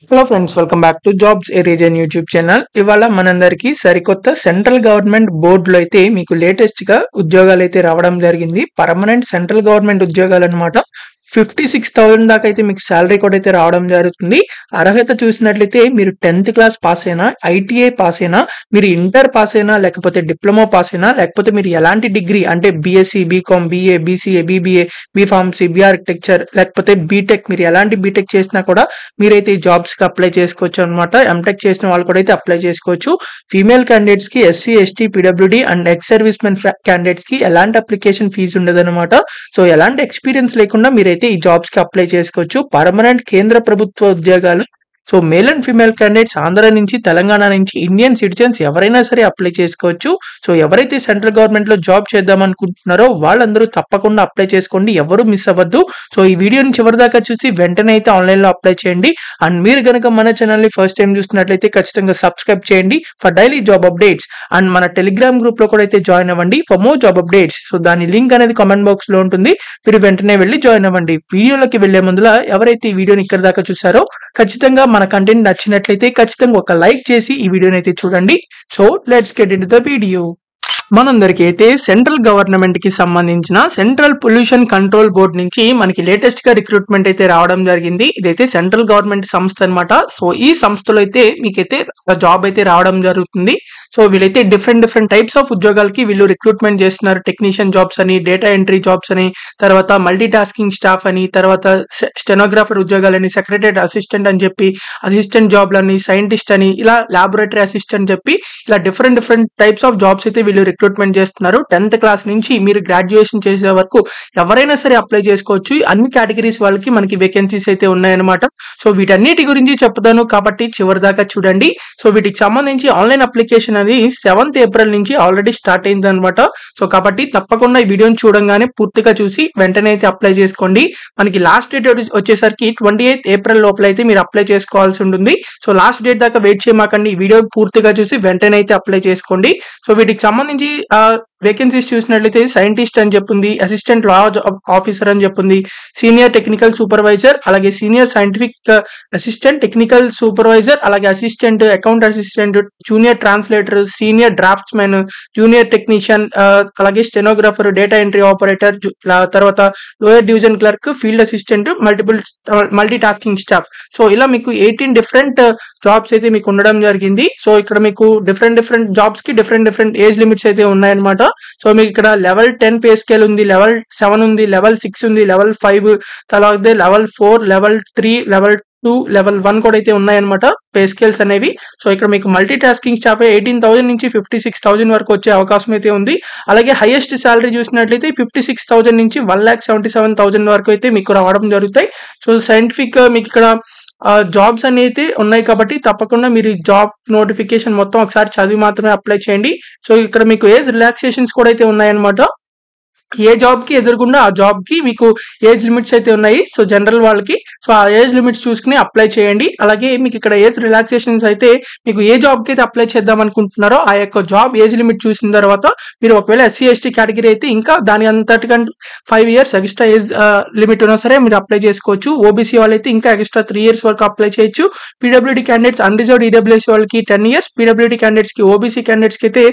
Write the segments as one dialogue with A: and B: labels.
A: Hello friends, welcome back to jobs reason YouTube channel. ఇవాళ మనందరికి సరికొత్త సెంట్రల్ గవర్నమెంట్ బోర్డులో అయితే మీకు లేటెస్ట్ గా ఉద్యోగాలు అయితే రావడం జరిగింది. పర్మనెంట్ సెంట్రల్ గవర్నమెంట్ ఉద్యోగాలు అనమాట. 56,000 దాకా అయితే మీకు శాలరీ కూడా అయితే రావడం జరుగుతుంది. అర్హత చూసినట్లయితే మీరు 10th క్లాస్ పాస్ అయినా, ఐటీఐ పాస్ అయినా, మీరు ఇంటర్ పాస్ అయినా, లేకపోతే డిప్లొమా పాస్ అయినా, లేకపోతే మీరు ఎలాంటి డిగ్రీ అంటే BSc, BCom, BA, BCA, BBA, B Pharmacy, B Architecture, లేకపోతే బీటెక్, మీరు ఎలాంటి బీటెక్ చేసినా కూడా మీరైతే ఈ జాబ్స్ కి అప్లై చేసుకోవచ్చు అనమాట. ఎంటెక్ చేసిన వాళ్ళు కూడా అయితే అప్లై చేసుకోవచ్చు. ఫీమేల్ క్యాండిడేట్స్ కి, SC, ST, PWD and X service men candidates కి ఎలాంటి అప్లికేషన్ ఫీజు ఉండదు అనమాట. సో ఎలాంటి ఎక్స్పీరియన్స్ లేకుండా మీరైతే ఈ జాబ్స్ కి అప్లై చేసుకోవచ్చు. పర్మనెంట్ కేంద్ర ప్రభుత్వ ఉద్యోగాలు. So male and female candidates Andhra నుంచి, తెలంగాణ నుంచి, ఇండియన్ సిటిజన్స్ ఎవరైనా సరే అప్లై చేసుకోవచ్చు. సో ఎవరైతే సెంట్రల్ గవర్నమెంట్ లో జాబ్ చేద్దాం అనుకుంటున్నారో వాళ్ళందరూ తప్పకుండా అప్లై చేసుకోండి, ఎవరు మిస్ అవ్వద్దు. సో ఈ వీడియోని చివరి దాకా చూసి వెంటనే అయితే ఆన్లైన్ లో అప్లై చేయండి. అండ్ మీరు కనుక మన ఛానల్ ని ఫస్ట్ టైం చూస్తున్నట్లయితే ఖచ్చితంగా సబ్స్క్రైబ్ చేయండి for daily job updates. And మన టెలిగ్రామ్ గ్రూప్ లో కూడా అయితే జాయిన్ అవ్వండి for more job updates. So దాని లింక్ అనేది కామెంట్ బాక్స్ లో ఉంటుంది, మీరు వెంటనే వెళ్ళి జాయిన్ అవ్వండి. వీడియోలోకి వెళ్లే ముందులా ఎవరైతే ఈ వీడియోని ఇక్కడ దాకా చూసారో ఖచ్చితంగా మన కంటెంట్ నచ్చినట్లయితే ఖచ్చితంగా ఒక లైక్ చేసి ఈ వీడియోని అయితే చూడండి. So let's get into the video. మనందరికీ అయితే సెంట్రల్ గవర్నమెంట్ కి సంబంధించిన సెంట్రల్ పొల్యూషన్ కంట్రోల్ బోర్డ్ నుంచి మనకి లేటెస్ట్ గా రిక్రూట్మెంట్ అయితే రావడం జరిగింది. ఇదైతే సెంట్రల్ గవర్నమెంట్ సంస్థ అనమాట. సో ఈ సంస్థలో అయితే మీకైతే జాబ్ అయితే రావడం జరుగుతుంది. సో వీళ్ళైతే డిఫరెంట్ టైప్స్ ఆఫ్ ఉద్యోగాలకి వీళ్ళు రిక్రూట్మెంట్ చేస్తున్నారు. టెక్నీషియన్ జాబ్స్ అని, డేటా ఎంట్రీ జాబ్స్ అని, తర్వాత మల్టీ టాస్కింగ్ స్టాఫ్ అని, తర్వాత స్టెనోగ్రాఫర్ ఉద్యోగాలని, సెక్రటరీ అసిస్టెంట్ అని చెప్పి, అసిస్టెంట్ జాబ్లని, సైంటిస్ట్ అని, ఇలా లాబొరేటరీ అసిస్టెంట్ చెప్పి ఇలా డిఫరెంట్ టైప్స్ ఆఫ్ జాబ్స్ అయితే వీళ్ళు రిక్రూట్మెంట్ చేస్తున్నారు. 10th క్లాస్ నుంచి మీరు గ్రాడ్యుయేషన్ చేసే వరకు ఎవరైనా సరే అప్లై చేసుకోవచ్చు. అన్ని కేటగిరీస్ వాళ్ళకి మనకి వేకెన్సీస్ అయితే ఉన్నాయన్నమాట. సో వీటన్నిటి గురించి చెప్తాను కాబట్టి చివరి దాకా చూడండి. సో వీటికి సంబంధించి ఆన్లైన్ అప్లికేషన్ అది 7th ఏప్రిల్ నుంచి ఆల్రెడీ స్టార్ట్ అయింది అనమాట. సో కాబట్టి తప్పకుండా ఈ వీడియోని చూడంగానే పూర్తిగా చూసి వెంటనే అయితే అప్లై చేసుకోండి. మనకి లాస్ట్ డేట్ వచ్చేసరికి 28th ఏప్రిల్ లోపల అయితే మీరు అప్లై చేసుకోవాల్సి ఉంటుంది. సో లాస్ట్ డేట్ దాకా వెయిట్ చేయమాకండి, ఈ వీడియో పూర్తిగా చూసి వెంటనే అయితే అప్లై చేసుకోండి. సో వీటికి సంబంధించి వేకెన్సీస్ చూసినట్లయితే సైంటిస్ట్ అని చెప్పింది, అసిస్టెంట్ లా ఆఫీసర్ అని చెప్పింది, సీనియర్ టెక్నికల్ సూపర్వైజర్, అలాగే senior scientific assistant, technical supervisor, అలాగే assistant account assistant, junior translator, senior draftsmen, junior technician, అలాగే స్టెనోగ్రాఫర్, డేటా ఎంట్రీ ఆపరేటర్, తర్వాత lower division clerk, field assistant, multi tasking staff. So ఇలా మీకు 18 different jobs అయితే మీకు ఉండడం జరిగింది. సో ఇక్కడ మీకు డిఫరెంట్ జాబ్స్ కి డిఫరెంట్ ఏజ్ లిమిట్స్ అయితే ఉన్నాయన్నమాట. సో మీకు ఇక్కడ లెవెల్ 10 పే స్కేల్ ఉంది, లెవెల్ 7 ఉంది, లెవెల్ 6 ఉంది, లెవెల్ 5, తర్వాత లెవెల్ 4, లెవెల్ 3, లెవెల్ 2, లెవెల్ 1 కూడా అయితే ఉన్నాయన్నమాట పే స్కేల్స్ అనేవి. సో ఇక్కడ మీకు మల్టీ టాస్కింగ్ స్టాఫ్ 18,000 నుంచి 56,000 వరకు వచ్చే అవకాశం అయితే ఉంది. అలాగే హైయెస్ట్ శాలరీ చూసినట్లయితే 56,000 నుంచి 1,77,000 వరకు అయితే మీకు రావడం జరుగుతాయి. సో సైంటిఫిక్ మీకు ఇక్కడ జాబ్స్ అనేది ఉన్నాయి కాబట్టి తప్పకుండా మీరు జాబ్ నోటిఫికేషన్ మొత్తం ఒకసారి చదివి మాత్రమే అప్లై చేయండి. సో ఇక్కడ మీకు ఏజ్ రిలాక్సేషన్స్ కూడా అయితే ఉన్నాయన్నమాట. ఏ జాబ్ కి ఎదురుగుండా ఆ జాబ్ కి మీకు ఏజ్ లిమిట్స్ అయితే ఉన్నాయి. సో జనరల్ వాళ్ళకి సో ఆ ఏజ్ లిమిట్స్ చూసుకుని అప్లై చేయండి. అలాగే మీకు ఇక్కడ ఏజ్ రిలాక్సేషన్స్ అయితే మీకు ఏ జాబ్ కి అయితే అప్లై చేద్దాం అనుకుంటున్నారో ఆ యొక్క జాబ్ ఏజ్ లిమిట్ చూసిన తర్వాత మీరు ఒకవేళ ఎస్సీ ఎస్టీ కేటగిరీ అయితే ఇంకా దాని అంతటికంటే 5 years ఎక్స్ట్రా ఏజ్ లిమిట్ ఉన్నా సరే మీరు అప్లై చేసుకోవచ్చు. ఓబీసీ వాళ్ళైతే ఇంకా ఎక్స్ట్రా 3 years వరకు అప్లై చేయొచ్చు. పీడబ్ల్యూడీ క్యాండిడేట్స్, అన్రిజర్వ్డ్ ఈడబ్ల్యూఎస్ వాళ్ళకి 10 years, పీడబ్ల్యూడీ క్యాండిడేట్స్ కి, ఓబీసీ క్యాండిడేట్స్ కి అయితే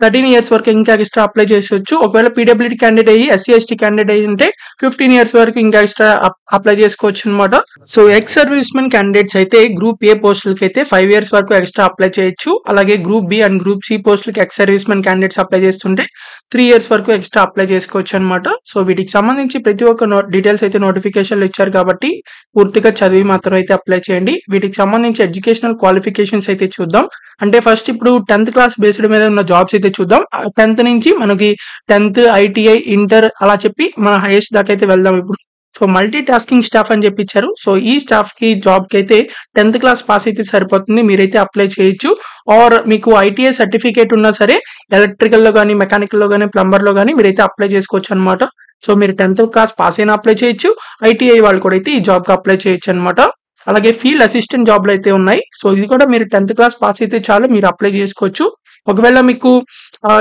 A: 13 years వరకు ఇంకా ఎక్స్ట్రా అప్లై చేసుకోవచ్చు. ఒకవేళ పీడబ్ల్యూడీ క్యాండిడేట్ అయ్యి ఎస్సీ ఎస్టీ క్యాండిడేట్ అయ్యి ఉంటే 15 years వరకు ఇంకా ఎక్స్ట్రా అప్లై చేసుకోవచ్చు అనమాట. So ex service men candidates అయితే గ్రూప్ ఏ పోస్టులకి అయితే 5 years వరకు ఎక్స్ట్రా అప్లై చేయొచ్చు. అలాగే group B and group C పోస్టులకి ex service men candidates apply చేస్తుంటే 3 years వరకు ఎక్స్ట్రా అప్లై చేసుకోవచ్చు అనమాట. సో వీటికి సంబంధించి ప్రతి ఒక్క డీటెయిల్స్ అయితే నోటిఫికేషన్లు ఇచ్చారు కాబట్టి పూర్తిగా చదివి మాత్రం అయితే అప్లై చేయండి. వీటికి సంబంధించి ఎడ్యుకేషనల్ క్వాలిఫికేషన్స్ అయితే చూద్దాం. అంటే ఫస్ట్ ఇప్పుడు 10th క్లాస్ బేస్డ్ మీద ఉన్న జాబ్స్ అయితే చూద్దాం. 10th నుంచి మనకి 10th, ఐటీఐ, ఇంటర్ అలా చెప్పి మన హైయెస్ట్ దాకా అయితే వెళ్దాం ఇప్పుడు. సో మల్టీ టాస్కింగ్ స్టాఫ్ అని చెప్పి ఇచ్చారు. సో ఈ స్టాఫ్ కి జాబ్ కి అయితే 10th క్లాస్ పాస్ అయితే సరిపోతుంది, మీరైతే అప్లై చేయొచ్చు. ఆర్ మీకు ఐటీఐ సర్టిఫికేట్ ఉన్నా సరే ఎలక్ట్రికల్ లో కానీ, మెకానికల్ లో కానీ, ప్లంబర్ లో కానీ మీరైతే అప్లై చేసుకోవచ్చు అనమాట. సో మీరు 10th క్లాస్ పాస్ అయినా అప్లై చేయొచ్చు. ఐటీఐ వాళ్ళు కూడా అయితే ఈ జాబ్ కి అప్లై చేయొచ్చు అనమాట. అలాగే ఫీల్డ్ అసిస్టెంట్ జాబ్లు అయితే ఉన్నాయి. సో ఇది కూడా మీరు 10th క్లాస్ పాస్ అయితే చాలు, మీరు అప్లై చేసుకోవచ్చు. ఒకవేళ మీకు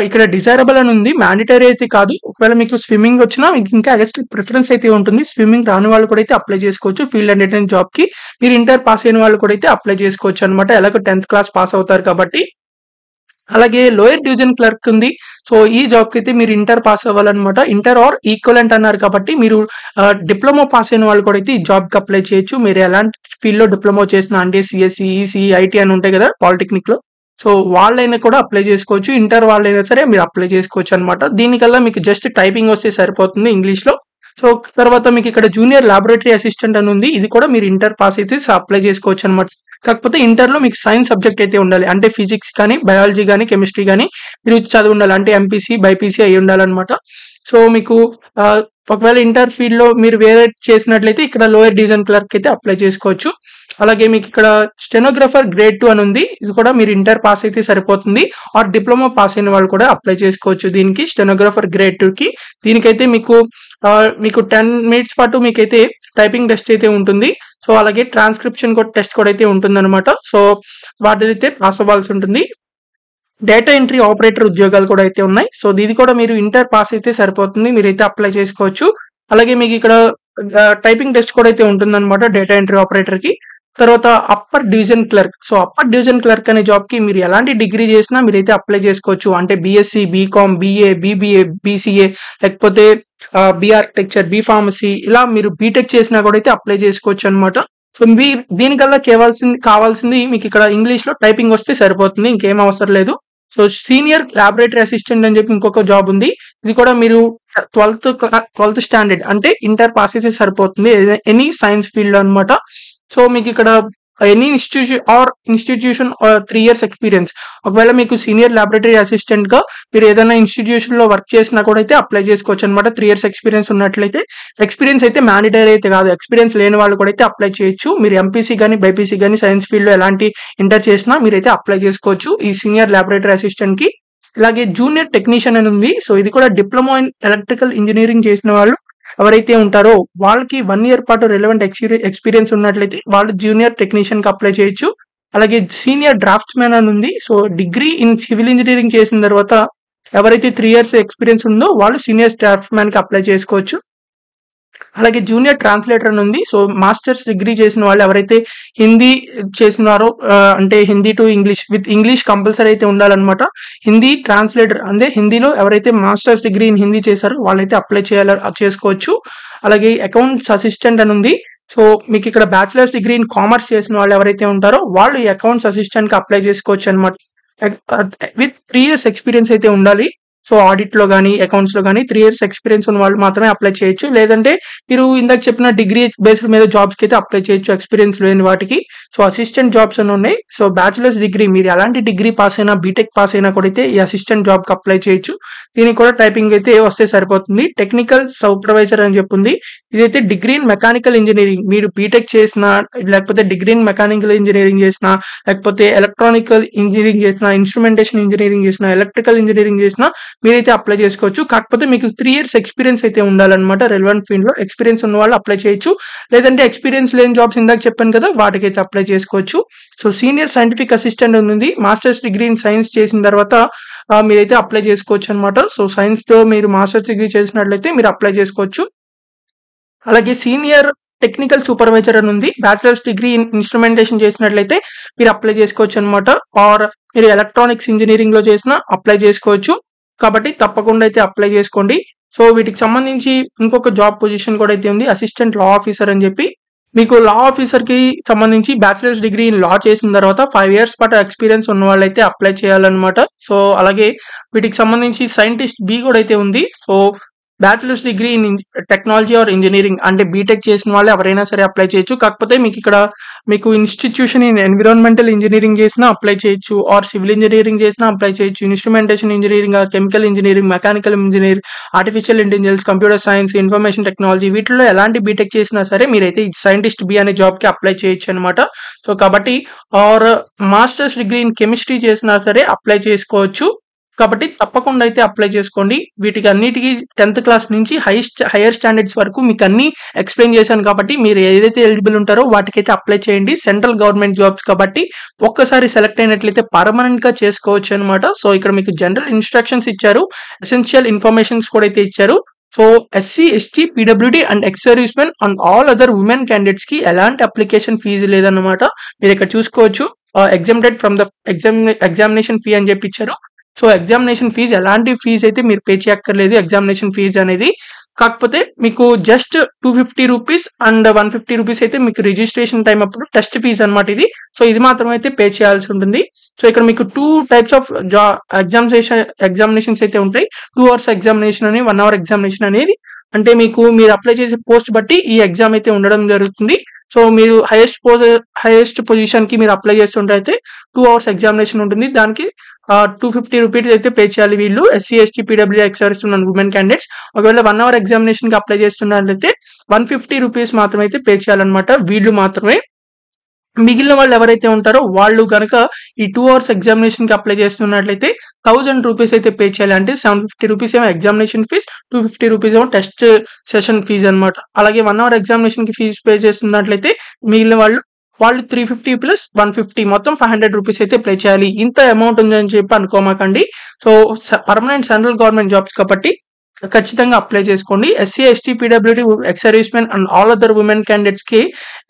A: ఇక్కడ డిజైరబుల్ అని ఉంది, మ్యాండేటరీ అయితే కాదు. ఒకవేళ మీకు స్విమ్మింగ్ వచ్చినా మీకు ఇంకా ఎక్స్ట్రా ప్రిఫరెన్స్ అయితే ఉంటుంది. స్విమ్మింగ్ రాని వాళ్ళు కూడా అయితే అప్లై చేసుకోవచ్చు. ఫీల్డ్ అటెండెంట్ జాబ్‌కి మీరు ఇంటర్ పాస్ అయిన వాళ్ళు కూడా అయితే అప్లై చేసుకోవచ్చు అనమాట. ఎలాగో 10th క్లాస్ పాస్ అవుతారు కాబట్టి. అలాగే లోయర్ డివిజన్ క్లర్క్ ఉంది. సో ఈ జాబ్‌కి అయితే మీరు ఇంటర్ పాస్ అవ్వాలన్నమాట. ఇంటర్ ఆర్ ఈక్వలెంట్ అన్నారు కాబట్టి మీరు డిప్లొమా పాస్ అయిన వాళ్ళు కూడా అయితే ఈ జాబ్‌కి అప్లై చేయొచ్చు. మీరు ఎలాంటి ఫీల్డ్‌లో డిప్లొమా చేసినా అంటే సీఎస్‌సి, ఈసీఈ, ఐటీ అని ఉంటాయి కదా పాలిటెక్నిక్‌లో. సో వాళ్ళైనా కూడా అప్లై చేసుకోవచ్చు. ఇంటర్ వాళ్ళైనా సరే మీరు అప్లై చేసుకోవచ్చు అనమాట. దీనికల్లా మీకు జస్ట్ టైపింగ్ వస్తే సరిపోతుంది ఇంగ్లీష్‌లో. సో తర్వాత మీకు ఇక్కడ జూనియర్ లాబొరేటరీ అసిస్టెంట్ అని ఉంది. ఇది కూడా మీరు ఇంటర్ పాస్ అయితే అప్లై చేసుకోవచ్చు అనమాట. కాకపోతే ఇంటర్‌లో మీకు సైన్స్ సబ్జెక్ట్ అయితే ఉండాలి. అంటే ఫిజిక్స్ కానీ, బయాలజీ గానీ, కెమిస్ట్రీ గానీ మీరు చదివి ఉండాలి. అంటే ఎంపీసీ, బైపీసీ అయ్యి ఉండాలన్నమాట. సో మీకు ఒకవేళ ఇంటర్ ఫీల్డ్‌లో మీరు వేరే చేసినట్లయితే ఇక్కడ లోయర్ డివిజన్ క్లర్క్ అయితే అప్లై చేసుకోవచ్చు. అలాగే మీకు ఇక్కడ స్టెనోగ్రాఫర్ గ్రేడ్ 2 అని ఉంది. ఇది కూడా మీరు ఇంటర్ పాస్ అయితే సరిపోతుంది. ఆర్ డిప్లొమా పాస్ అయిన వాళ్ళు కూడా అప్లై చేసుకోవచ్చు దీనికి. స్టెనోగ్రాఫర్ గ్రేడ్ 2కి దీనికైతే మీకు 10 మినిట్స్ పాటు మీకైతే టైపింగ్ టెస్ట్ అయితే ఉంటుంది. సో అలాగే ట్రాన్స్క్రిప్షన్ టెస్ట్ కూడా అయితే ఉంటుందన్నమాట. సో వాటినైతే పాస్ అవ్వాల్సి ఉంటుంది. డేటా ఎంట్రీ ఆపరేటర్ ఉద్యోగాలు కూడా అయితే ఉన్నాయి. సో ఇది కూడా మీరు ఇంటర్ పాస్ అయితే సరిపోతుంది. మీరైతే అప్లై చేసుకోవచ్చు. అలాగే మీకు ఇక్కడ టైపింగ్ టెస్ట్ కూడా అయితే ఉంటుందన్నమాట డేటా ఎంట్రీ ఆపరేటర్‌కి. తర్వాత upper division clerk. So upper division clerk అనే జాబ్‌కి మీరు ఎలాంటి డిగ్రీ చేసినా మీరైతే అప్లై చేసుకోవచ్చు. అంటే BSc, BCom, BA, BBA, BCA లేకపోతే బీ ఆర్కిటెక్చర్, బీ ఫార్మసీ ఇలా మీరు బీటెక్ చేసినా కూడా అయితే అప్లై చేసుకోవచ్చు అనమాట. సో దీనికల్లా కావాల్సింది మీకు ఇక్కడ ఇంగ్లీష్‌లో టైపింగ్ వస్తే సరిపోతుంది. ఇంకేం అవసరం లేదు. సో సీనియర్ లాబొరేటరీ అసిస్టెంట్ అని చెప్పి ఇంకొక జాబ్ ఉంది. ఇది కూడా మీరు 12th స్టాండర్డ్ అంటే ఇంటర్ పాస్ అయితే సరిపోతుంది. ఎనీ సైన్స్ ఫీల్డ్ అనమాట. సో మీకు ఇక్కడ ఎనీ ఇన్స్టిట్యూషన్ 3 years ఎక్స్పీరియన్స్. ఒకవేళ మీకు సీనియర్ లాబొరేటరీ అసిస్టెంట్ గా మీరు ఏదైనా ఇన్స్టిట్యూషన్ లో వర్క్ చేసినా కూడా అయితే అప్లై చేసుకోవచ్చు అనమాట. 3 years ఎక్స్పీరియన్స్ ఉన్నట్లయితే. ఎక్స్పీరియన్స్ అయితే మ్యాండేటరీ అయితే కాదు. ఎక్స్పీరియన్స్ లేని వాళ్ళు కూడా అయితే అప్లై చేయొచ్చు. మీరు ఎంపీసీ కానీ, బైపీసీ కానీ సైన్స్ ఫీల్డ్ లో ఎలాంటి ఇంటర్ చేసినా మీరైతే అప్లై చేసుకోవచ్చు ఈ సీనియర్ లాబొరేటరీ అసిస్టెంట్ కి. ఇలాగే జూనియర్ టెక్నీషియన్ అని ఉంది. సో ఇది కూడా డిప్లొమా ఇన్ ఎలక్ట్రికల్ ఇంజనీరింగ్ చేసిన వాళ్ళు ఎవరైతే ఉంటారో వాళ్ళకి 1 year పాటు రిలవెంట్ ఎక్స్పీరియన్స్ ఉన్నట్లయితే వాళ్ళు జూనియర్ టెక్నీషియన్ కి అప్లై చేయొచ్చు. అలాగే సీనియర్ డ్రాఫ్ట్స్ మ్యాన్ అని ఉంది. So degree in civil engineering చేసిన తర్వాత ఎవరైతే 3 years ఎక్స్పీరియన్స్ ఉందో వాళ్ళు సీనియర్ డ్రాఫ్ట్స్ మ్యాన్ కి అప్లై చేసుకోవచ్చు. అలాగే జూనియర్ ట్రాన్స్లేటర్ అని ఉంది. సో మాస్టర్స్ డిగ్రీ చేసిన వాళ్ళు ఎవరైతే హిందీ చేసినారో అంటే Hindi to English with English compulsory అయితే ఉండాలన్నమాట. హిందీ ట్రాన్స్లేటర్ అంటే హిందీలో ఎవరైతే మాస్టర్స్ డిగ్రీ ఇన్ హిందీ చేశారో వాళ్ళైతే అప్లై చేసుకోవచ్చు. అలాగే అకౌంట్స్ అసిస్టెంట్ అని ఉంది. సో మీకు ఇక్కడ బ్యాచిలర్స్ డిగ్రీ ఇన్ కామర్స్ చేసిన వాళ్ళు ఎవరైతే ఉంటారో వాళ్ళు ఈ అకౌంట్స్ అసిస్టెంట్ కి అప్లై చేసుకోవచ్చు అనమాట. విత్ 3 years ఎక్స్పీరియన్స్ అయితే ఉండాలి. సో ఆడిట్ లో కానీ, అకౌంట్స్ లో కానీ 3 years ఎక్స్పీరియన్స్ ఉన్న వాళ్ళు మాత్రమే అప్లై చేయొచ్చు. లేదంటే మీరు ఇందాక చెప్పిన డిగ్రీ బేస్డ్ మీద జాబ్స్ కి అయితే అప్లై చేయొచ్చు ఎక్స్పీరియన్స్ లేని వాటికి. సో అసిస్టెంట్ జాబ్స్ అని ఉన్నాయి. సో బ్యాచిలర్స్ డిగ్రీ మీరు ఎలాంటి డిగ్రీ పాస్ అయినా, బీటెక్ పాస్ అయినా కూడా అయితే ఈ అసిస్టెంట్ జాబ్ కి అప్లై చేయొచ్చు. దీనికి కూడా టైపింగ్ అయితే వస్తే సరిపోతుంది. టెక్నికల్ సూపర్వైజర్ అని చెప్పింది. ఇదైతే డిగ్రీ ఇన్ మెకానికల్ ఇంజనీరింగ్ మీరు బీటెక్ చేసినా, లేకపోతే డిగ్రీ ఇన్ మెకానికల్ ఇంజనీరింగ్ చేసినా, లేకపోతే ఎలక్ట్రానికల్ ఇంజనీరింగ్ చేసినా, ఇన్స్ట్రుమెంటేషన్ ఇంజనీరింగ్ చేసినా, ఎలక్ట్రికల్ ఇంజనీరింగ్ చేసినా మీరైతే అప్లై చేసుకోవచ్చు. కాకపోతే మీకు 3 years ఎక్స్పీరియన్స్ అయితే ఉండాలన్నమాట. రెలవెంట్ ఫీల్డ్ లో ఎక్స్పీరియన్స్ ఉన్న వాళ్ళు అప్లై చేయొచ్చు. లేదంటే ఎక్స్పీరియన్స్ లేని జాబ్స్ ఇందాక చెప్పాను కదా వాటికైతే అప్లై చేసుకోవచ్చు. సో సీనియర్ సైంటిఫిక్ అసిస్టెంట్ ఉంది. మాస్టర్స్ డిగ్రీ ఇన్ సైన్స్ చేసిన తర్వాత మీరైతే అప్లై చేసుకోవచ్చు అనమాట. సో సైన్స్ తో మీరు మాస్టర్స్ డిగ్రీ చేసినట్లయితే మీరు అప్లై చేసుకోవచ్చు. అలాగే సీనియర్ టెక్నికల్ సూపర్వైజర్ అని ఉంది. బ్యాచిలర్స్ డిగ్రీ ఇన్ ఇన్స్ట్రుమెంటేషన్ చేసినట్లయితే మీరు అప్లై చేసుకోవచ్చు అనమాట. ఆర్ మీరు ఎలక్ట్రానిక్స్ ఇంజనీరింగ్ లో చేసినా అప్లై చేసుకోవచ్చు. కాబట్టి తప్పకుండా అయితే అప్లై చేసుకోండి. సో వీటికి సంబంధించి ఇంకొక జాబ్ పొజిషన్ కూడా అయితే ఉంది. అసిస్టెంట్ లా ఆఫీసర్ అని చెప్పి మీకు లా ఆఫీసర్ కి సంబంధించి బ్యాచిలర్స్ డిగ్రీ ఇన్ లా చేసిన తర్వాత 5 years పాటు ఎక్స్పీరియన్స్ ఉన్న వాళ్ళైతే అప్లై చేయాలన్నమాట. సో అలాగే వీటికి సంబంధించి సైంటిస్ట్ బి కూడా అయితే ఉంది. So bachelor's degree in technology or engineering అంటే బీటెక్ చేసిన వాళ్ళు ఎవరైనా సరే అప్లై చేయొచ్చు. కాకపోతే మీకు ఇన్స్టిట్యూషన్ ఇన్ ఎన్విరాన్మెంటల్ ఇంజనీరింగ్ చేసినా అప్లై చేయొచ్చు. ఆర్ సివిల్ ఇంజనీరింగ్ చేసినా అప్లై చేయొచ్చు. Instrumentation engineering, chemical engineering, mechanical engineering, artificial intelligence, computer science, information technology వీటిలో ఎలాంటి బీటెక్ చేసినా సరే మీరైతే సైంటిస్ట్ బి అనే జాబ్ కి అప్లై చేయొచ్చు అనమాట. సో కాబట్టి or master's degree in chemistry చేసినా సరే అప్లై చేసుకోవచ్చు. కాబట్టి తప్పకుండా అయితే అప్లై చేసుకోండి. వీటికి అన్నిటికి 10th క్లాస్ నుంచి హైయర్ స్టాండర్డ్స్ వరకు మీకు అన్ని ఎక్స్ప్లెయిన్ చేశాను కాబట్టి మీరు ఏదైతే ఎలిజిబుల్ ఉంటారో వాటికైతే అప్లై చేయండి. సెంట్రల్ గవర్నమెంట్ జాబ్స్ కాబట్టి ఒక్కసారి సెలెక్ట్ అయినట్లయితే పర్మనెంట్ గా చేసుకోవచ్చు అనమాట. సో ఇక్కడ మీకు జనరల్ ఇన్స్ట్రక్షన్స్ ఇచ్చారు, ఎసెన్షియల్ ఇన్ఫర్మేషన్స్ కూడా అయితే ఇచ్చారు. So SC, ST, PWD and X service men and all other women candidates కి ఎలాంటి అప్లికేషన్ ఫీజు లేదన్నమాట. మీరు ఇక్కడ చూసుకోవచ్చు, exempted from the examination fee అని చెప్పి ఇచ్చారు. సో ఎగ్జామినేషన్ ఫీజు ఎలాంటి ఫీజు అయితే మీరు పే చేయక్కర్లేదు ఎగ్జామినేషన్ ఫీజు అనేది. కాకపోతే మీకు జస్ట్ 250 రూపీస్ అండ్ 150 రూపీస్ అయితే మీకు రిజిస్ట్రేషన్ టైం అప్పుడు టెస్ట్ ఫీజు అనమాట ఇది. సో ఇది మాత్రం అయితే పే చేయాల్సి ఉంటుంది. సో ఇక్కడ మీకు 2 టైప్స్ ఆఫ్ ఎగ్జామినేషన్స్ అయితే ఉంటాయి. 2 hours ఎగ్జామినేషన్ అని, 1 hour ఎగ్జామినేషన్ అనేది. అంటే మీరు అప్లై చేసే పోస్ట్ బట్టి ఈ ఎగ్జామ్ అయితే ఉండడం జరుగుతుంది. సో మీరు హైయెస్ట్ పొజిషన్ కి మీరు అప్లై చేస్తుంటే 2 hours ఎగ్జామినేషన్ ఉంటుంది. దానికి 250 రూపీస్ అయితే పే చేయాలి వీళ్ళు SC, ST, PW, X service men women candidates. ఒకవేళ 1 hour ఎగ్జామినేషన్ కి అప్లై చేస్తున్నట్లయితే 150 రూపీస్ మాత్రమే అయితే పే చేయాలన్నమాట వీళ్ళు మాత్రమే. మిగిలిన వాళ్ళు ఎవరైతే ఉంటారో వాళ్ళు కనుక ఈ 2 hours ఎగ్జామినేషన్ కి అప్లై చేస్తున్నట్లయితే 1000 రూపీస్ అయితే పే చేయాలి. అంటే 750 రూపీస్ ఏమో ఎగ్జామినేషన్ ఫీజ్, 250 రూపీస్ ఏమో టెస్ట్ సెషన్ ఫీజు అనమాట. అలాగే 1 hour ఎగ్జామినేషన్ కి ఫీజు పే చేస్తున్నట్లయితే మిగిలిన వాళ్ళు 350 ప్లస్ 150 మొత్తం 500 రూపీస్ అయితే పే చేయాలి. ఇంత అమౌంట్ ఉందని చెప్పి అనుకోమాకండి. So permanent central government jobs కాబట్టి ఖచ్చితంగా అప్లై చేసుకోండి. ఎస్సీ, ఎస్టీ, పీడబ్ల్యూడీ, ex service men and all other women candidates కి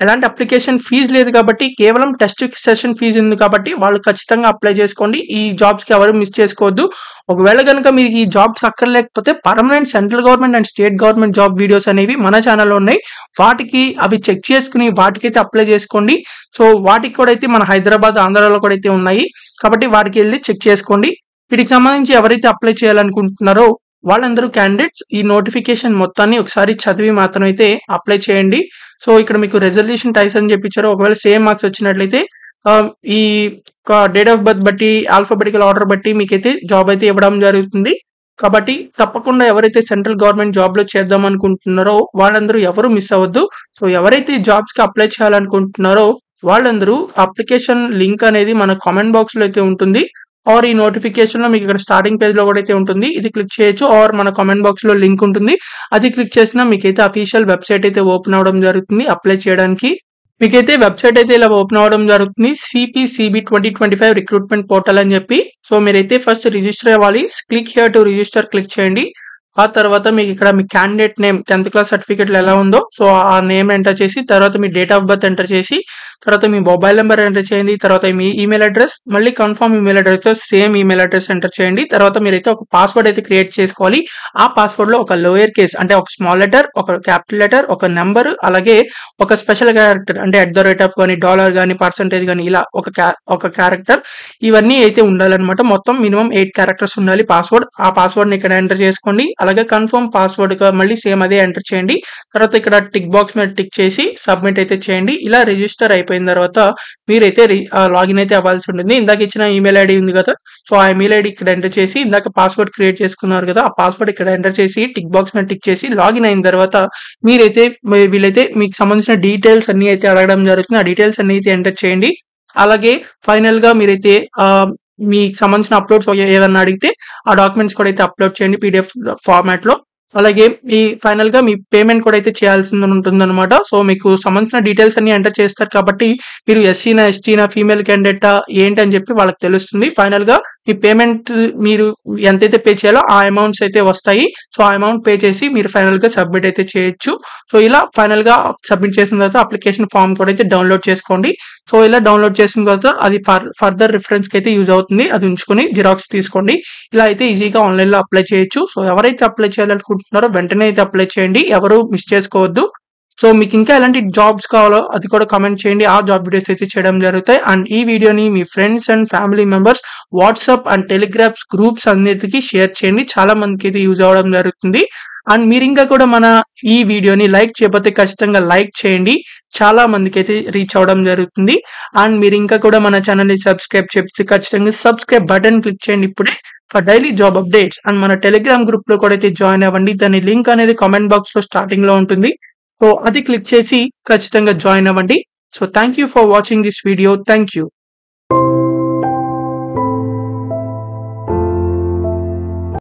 A: ఎలాంటి అప్లికేషన్ ఫీజు లేదు కాబట్టి కేవలం టెస్ట్ సెషన్ ఫీజు ఉంది కాబట్టి వాళ్ళు ఖచ్చితంగా అప్లై చేసుకోండి. ఈ జాబ్స్ కి ఎవరు మిస్ చేసుకోవద్దు. ఒకవేళ కనుక మీకు ఈ జాబ్స్ అక్కర్లేకపోతే permanent central government and state government job videos అనేవి మన ఛానల్లో ఉన్నాయి. వాటికి అవి చెక్ చేసుకుని వాటికైతే అప్లై చేసుకోండి. సో వాటికి కూడా అయితే మన హైదరాబాద్, ఆంధ్రాలో కూడా అయితే ఉన్నాయి కాబట్టి వాటికి వెళ్ళి చెక్ చేసుకోండి. వీటికి సంబంధించి ఎవరైతే అప్లై చేయాలనుకుంటున్నారో వాళ్ళందరూ క్యాండిడేట్స్ ఈ నోటిఫికేషన్ మొత్తాన్ని ఒకసారి చదివి మాత్రం అయితే అప్లై చేయండి. సో ఇక్కడ మీకు రెజల్యూషన్ టైప్స్ అని చెప్పించారు. ఒకవేళ సేమ్ మార్క్స్ వచ్చినట్లయితే ఈ డేట్ ఆఫ్ బర్త్ బట్టి, ఆల్ఫాబెటికల్ ఆర్డర్ బట్టి మీకైతే జాబ్ అయితే ఇవ్వడం జరుగుతుంది. కాబట్టి తప్పకుండా ఎవరైతే సెంట్రల్ గవర్నమెంట్ జాబ్ లో చేద్దాం అనుకుంటున్నారో వాళ్ళందరూ ఎవరు మిస్ అవ్వద్దు. సో ఎవరైతే జాబ్స్ కి అప్లై చేయాలనుకుంటున్నారో వాళ్ళందరూ అప్లికేషన్ లింక్ అనేది మన కామెంట్ బాక్స్ లో అయితే ఉంటుంది. ఆర్ ఈ నోటిఫికేషన్ లో మీకు ఇక్కడ స్టార్టింగ్ పేజ్ లో కూడా అయితే ఉంటుంది, ఇది క్లిక్ చేయొచ్చు. ఆర్ మన కామెంట్ బాక్స్ లో లింక్ ఉంటుంది, అది క్లిక్ చేసినా మీకైతే అఫీషియల్ వెబ్సైట్ అయితే ఓపెన్ అవడం జరుగుతుంది అప్లై చేయడానికి. మీకైతే వెబ్సైట్ అయితే ఇలా ఓపెన్ అవడం జరుగుతుంది, CPCB 2025 రిక్రూట్మెంట్ పోర్టల్ అని చెప్పి. సో మీరైతే ఫస్ట్ రిజిస్టర్ అవ్వాలి. Click here to register click చేయండి. ఆ తర్వాత మీకు ఇక్కడ మీ క్యాండిడేట్ నేమ్ 10th క్లాస్ సర్టిఫికెట్లు ఎలా ఉందో సో ఆ నేమ్ ఎంటర్ చేసి, తర్వాత మీ డేట్ ఆఫ్ బర్త్ ఎంటర్ చేసి, తర్వాత మీ మొబైల్ నెంబర్ ఎంటర్ చేయండి, తర్వాత మీ ఈమెయిల్ అడ్రస్, మళ్ళీ confirm email address same email address enter చేయండి. తర్వాత మీరైతే ఒక పాస్వర్డ్ అయితే క్రియేట్ చేసుకోవాలి. ఆ పాస్వర్డ్ లో ఒక లోయర్ కేస్ అంటే ఒక స్మాల్ లెటర్, ఒక క్యాపిటల్ లెటర్, ఒక నెంబర్, అలాగే ఒక స్పెషల్ క్యారెక్టర్ అంటే @ కానీ డాలర్ కానీ పర్సంటేజ్ కానీ ఇలా ఒక క్యారెక్టర్ ఇవన్నీ అయితే ఉండాలన్నమాట. మొత్తం మినిమం 8 క్యారెక్టర్స్ ఉండాలి పాస్వర్డ్. ఆ పాస్వర్డ్ ని ఇక్కడ ఎంటర్ చేసుకోండి. అలాగే కన్ఫర్మ్ పాస్వర్డ్ మళ్ళీ సేమ్ అదే ఎంటర్ చేయండి. తర్వాత ఇక్కడ టిక్ బాక్స్ మీద టిక్ చేసి సబ్మిట్ అయితే చేయండి. ఇలా రిజిస్టర్ అయిపోయిన తర్వాత మీరైతే లాగిన్ అయితే అవ్వాల్సి ఉంటుంది. ఇందాక ఇచ్చిన ఈమెయిల్ ఐడి ఉంది కదా, సో ఆ ఈమెయిల్ ఐడి ఇక్కడ ఎంటర్ చేసి, ఇందాక పాస్వర్డ్ క్రియేట్ చేసుకున్నారు కదా, ఆ పాస్వర్డ్ ఇక్కడ ఎంటర్ చేసి టిక్ బాక్స్ మీద టిక్ చేసి లాగిన్ అయిన తర్వాత వీళ్ళైతే మీకు సంబంధించిన డీటెయిల్స్ అన్ని అయితే అడగడం జరుగుతుంది. ఆ డీటెయిల్స్ అన్ని అయితే ఎంటర్ చేయండి. అలాగే ఫైనల్ గా మీరైతే మీకు సంబంధించిన అప్లోడ్స్ ఏదన్నా అడిగితే ఆ డాక్యుమెంట్స్ కూడా అయితే అప్లోడ్ చేయండి PDF ఫార్మాట్ లో. అలాగే ఈ ఫైనల్ గా మీ పేమెంట్ కూడా అయితే చేయాల్సి ఉంటుందన్నమాట. సో మీకు సంబంధించిన డీటెయిల్స్ అన్ని ఎంటర్ చేస్తారు కాబట్టి మీరు ఎస్సీనా, ఎస్టీనా, ఫీమేల్ క్యాండిడేటా ఏంటి అని చెప్పి వాళ్ళకి తెలుస్తుంది. ఫైనల్ గా మీ పేమెంట్ మీరు ఎంతైతే పే చేయాలో ఆ అమౌంట్స్ అయితే వస్తాయి. సో ఆ అమౌంట్ పే చేసి మీరు ఫైనల్ గా సబ్మిట్ అయితే చేయొచ్చు. సో ఇలా ఫైనల్ గా సబ్మిట్ చేసిన తర్వాత అప్లికేషన్ ఫామ్ కూడా అయితే డౌన్లోడ్ చేసుకోండి. సో ఇలా డౌన్లోడ్ చేసిన తర్వాత అది ఫర్దర్ రిఫరెన్స్ కి అయితే యూజ్ అవుతుంది, అది ఉంచుకొని జిరాక్స్ తీసుకోండి. ఇలా అయితే ఈజీగా ఆన్లైన్ లో అప్లై చేయొచ్చు. సో ఎవరైతే అప్లై చేయాలనుకుంటున్నారో వెంటనే అయితే అప్లై చేయండి, ఎవరు మిస్ చేసుకోవద్దు. సో మీకు ఇంకా ఎలాంటి జాబ్స్ కావాలో అది కూడా కామెంట్ చేయండి, ఆ జాబ్ వీడియోస్ అయితే చేయడం జరుగుతాయి. అండ్ ఈ వీడియోని మీ friends and family members WhatsApp and Telegrams groups అన్నిటికీ షేర్ చేయండి, చాలా మందికి అయితే యూజ్ అవ్వడం జరుగుతుంది. అండ్ మీరు ఇంకా కూడా మన ఈ వీడియోని లైక్ చేయకపోతే ఖచ్చితంగా లైక్ చేయండి, చాలా మందికి అయితే రీచ్ అవ్వడం జరుగుతుంది. అండ్ మీరు ఇంకా కూడా మన ఛానల్ ని సబ్స్క్రైబ్ చేస్తే ఖచ్చితంగా సబ్స్క్రైబ్ బటన్ క్లిక్ చేయండి ఇప్పుడే for daily job updates. And మన టెలిగ్రామ్ గ్రూప్ లో కూడా అయితే జాయిన్ అవ్వండి, దాని లింక్ అనేది కామెంట్ బాక్స్ లో స్టార్టింగ్ లో ఉంటుంది. సో అది క్లిక్ చేసి ఖచ్చితంగా జాయిన్ అవ్వండి. So thank you for watching this video. Thank you.